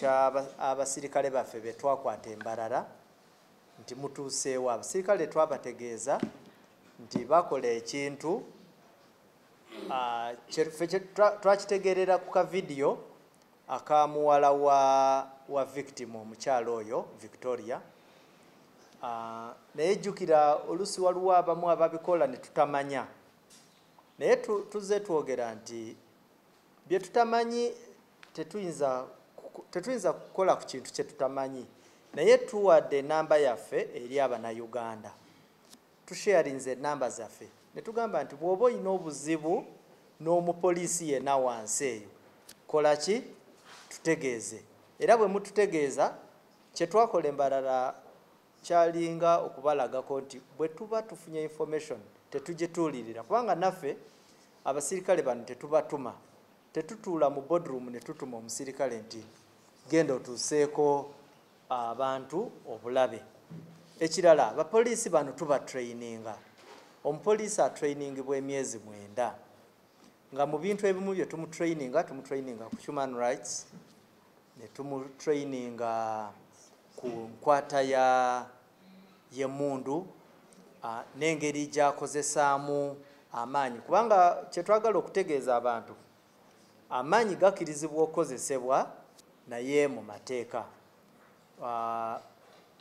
ky'abasirikale baffe be twakwata embalala nti mutuuseewo. Abasirikale twabategeeza nti bakola ekintu twakitegeerera ku kavidiyo aka muwala wa victim omukyalo oyo Victoria. Naye jjukira oluusi waliwo abamu ababikola ne tutamanya, naye tuzze twogera nti bye tutamanyi tetuyinza kukola ku kintu kye tutamanyi, naye tuwadde enamba yaffe eri Abannayuganda, tusharinze enamba zaffe ne tugamba nti bw'oba olina obuzibu n'omupoliisi yenna wansi eyo, kola ki? Tutegeeze. Era bwe mututegeeza, kye twakola embalala kyalinga okubalagako nti bwe tuba tufunye information tetugituulirira, kubanga naffe abasirikale bano tetubatuma, tetutuula mu boardroom ne tutuma omusirikale nti genda otuuseeko abantu obulabe. Ekirala, abapoliisi bano tuba traininga. Omupoliisi atrainingibwa emyezi 9 nga mu bintu ebimu bye tumutraininga ku human rights, ne tumutraininga ku nkwata y'emmundu n'engeri gy'akozesaamu amaanyi, kubanga kye twagala okutegeeza abantu, amaanyi gakkirizibwa okukozesebwa naye mu mateeka.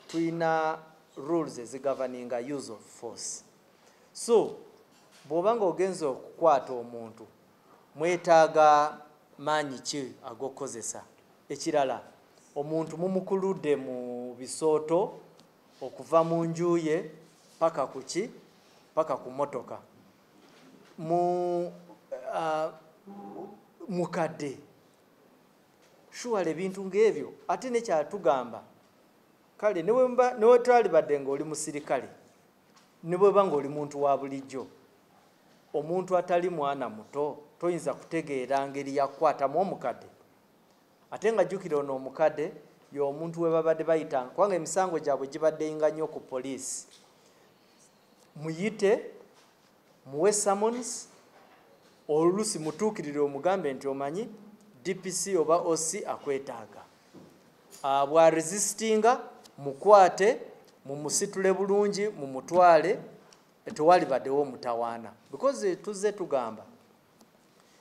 Tulina rules ezigavaninga use of force. So bw'oba ng'ogenza okukwata omuntu, mwetaaga maanyi ki ag'okukozesa? Ekirala, omuntu mumukuludde mu bisooto okuva mu nju ye paka ku ki? Paka ku motoka. Mukadde. Shuwale ebintu ng'ebyo. Ate ne kyatugamba, kale ne twalibadde ng'oli musirikale, ne bweba ng'oli muntu wa bulijjo, omuntu atali mwana muto toyinza kutegeera ngeri yakwatamu omukadde. Ate nga jjukira ono omukadde y'omuntu we babadde bayitanga, kubanga emisango gyabwe gibadde nga nnyo ku poliisi. Muyite, muwe summons, oluusi mutuukirire omugambe nti omanyi DPC oba OC akwetaaga. Bwa resistinga mukwate, mumusitule bulungi, mumutwale, tewalibaddewo mutawaana. Because tuzze tugamba,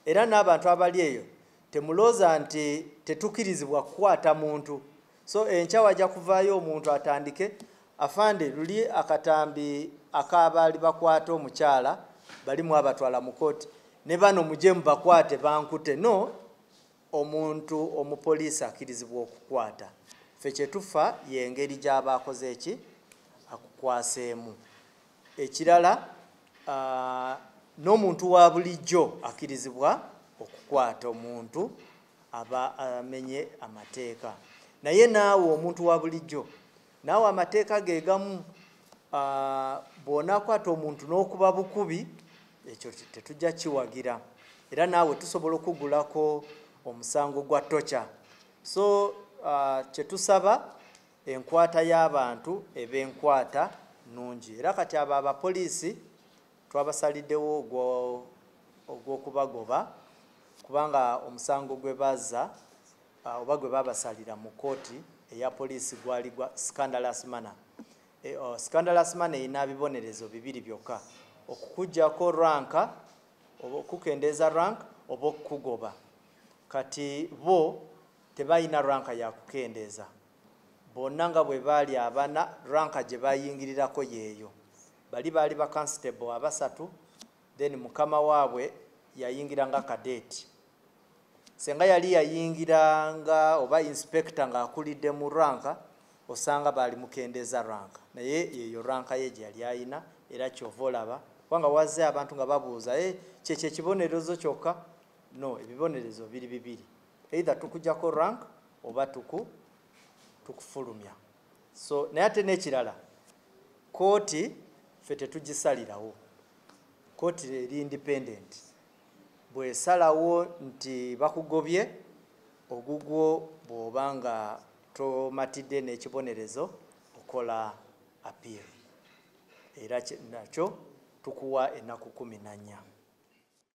era n'abantu abali eyo temulooza nti tetukkirizibwa kukwata muntu. So enkya wajja kuvaayo omuntu atandike, afande luli akatambi akabaali bakwata omukyala balimu abatwala mu kooti, ne bano mujje mubakwate bankute. No, omuntu omupoliisi akkirizibwa okukwata. Ffe kye tufa y'engeri gy'aba akoze eki? Akukwaseemu. Ekirala, n'omuntu wa bulijjo akkirizibwa okukwata omuntu aba amenye amateeka. Naye naawe omuntu wa bulijjo, naawe amateeka ge gamu, bw'onaakwata omuntu n'okuba bukubi, ekyo tetujja kiwagira. Era naawe tusobola okugulako omusango gwa tocha. So kye tusaba, enkwata y'abantu eba enkwata nnungi. Era kati abo abapoliisi twabasaliddewo ogw'okubagoba, kubanga omusango gwe bazza oba gwe babasalira mu kooti eya poliisi gwali gwa scandalous manner. Scandalous manner erina bibonerezo bibiri byokka: okukuggyako ranka, oba okukendeeza rank, oba okukugoba. Kati bo tebalina ranka ya kukendeeza. Bonna nga bwe baali abana, ranka gye bayingirirako yeeyo. Baali ba constable 3, then mukama waabwe yayingira nga cadet. Senga yali yayingira nga oba inspector ng'akulidde mu ranka, osanga baali mukendeeza ranka. Naye yeeyo ranka ye gye yali ayina, era kyova olaba. Kubanga wazze abantu nga babuuza, kyekyo ekibonerezo kyokka? No, ebibonerezo biri bibiri. Either tukuggyako rank oba tukufulumya. So naye ate n'ekirala, kooti ffe tetugisalirawo. Kooti eri independent. Bw'esalawo nti bakugobye, ogugwo bw'oba nga tomatidde n'ekibonerezo, okola appeal. Era nakyo tukuwa ennaku 14.